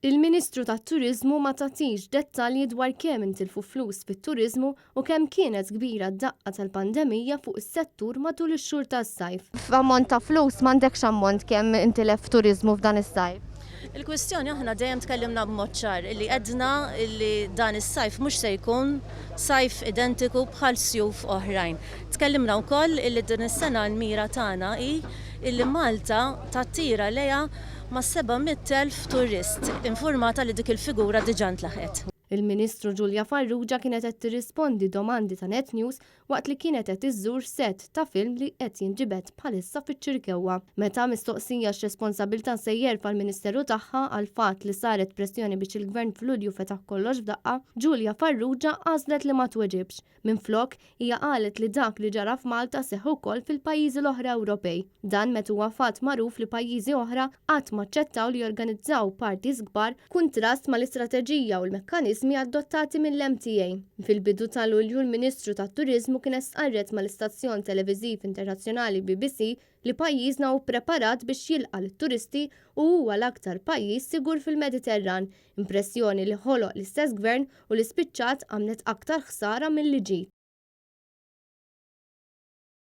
Il-Ministru tat-Turiżmu ma tagħtix dettalji dwar kemm intilfu flus fit-turiżmu u kemm kienet kbira d-daqqa tal-pandemija fuq is-settur matul ix-xhur tas-sajf. F'ammont ta' flus m'għandekx ammont kemm intilef turiżmu f'dan is-sajf. Il-kwestjoni aħna dejjem tkellimna b'mod ċar illi qedna illi dan is-sajf mhux se jkun sajf identiku bħal sjuf oħrajn. Tkellimna wkoll illi din is-sena l-mira tagħna hi illi Malta tattira lejha ma' 700,000 turist infurmata li dik il-figura diġà ntlaħqet. Il-Ministru Ġulja Farrugia kienet qed tirrispondi domandi ta' Net News waqt li kienet qed iżżur set ta' film li qed jinġibed bħalissa fiċ-Ċirkewwa. Meta mistoqsija x'responsabilità se jerfa' l-Ministeru tagħha għal fatt li saret pressjoni biex il-Gvern f'Lulju fetaħ kollox f'daqqa, Ġulja Farrugia għażlet li ma tweġibx. Minflok hija qalet li dak li ġara f'Malta seħħ ukoll fil-pajjiżi l-oħra Ewropej. Dan meta huwa fatt magħruf li pajjiżi oħra qatt ma ċċettaw li jorganizzaw parties kbar kuntrast mal-istrateġija u l-mekkaniżmi adottati mill-MTA. Fil-bidu ta' Lulju l-Ministru tat-Turiżmu kien stqarret mal-istazzjon televiżiv internazzjonali BBC li pajjiżna hu ppreparat biex jilqa' lit-turisti u huwa l-aktar pajjiż sigur fil-Mediterran, impressjoni li ħoloq l-istess gvern u li spiċċat għamlet aktar ħsara milli ġiet.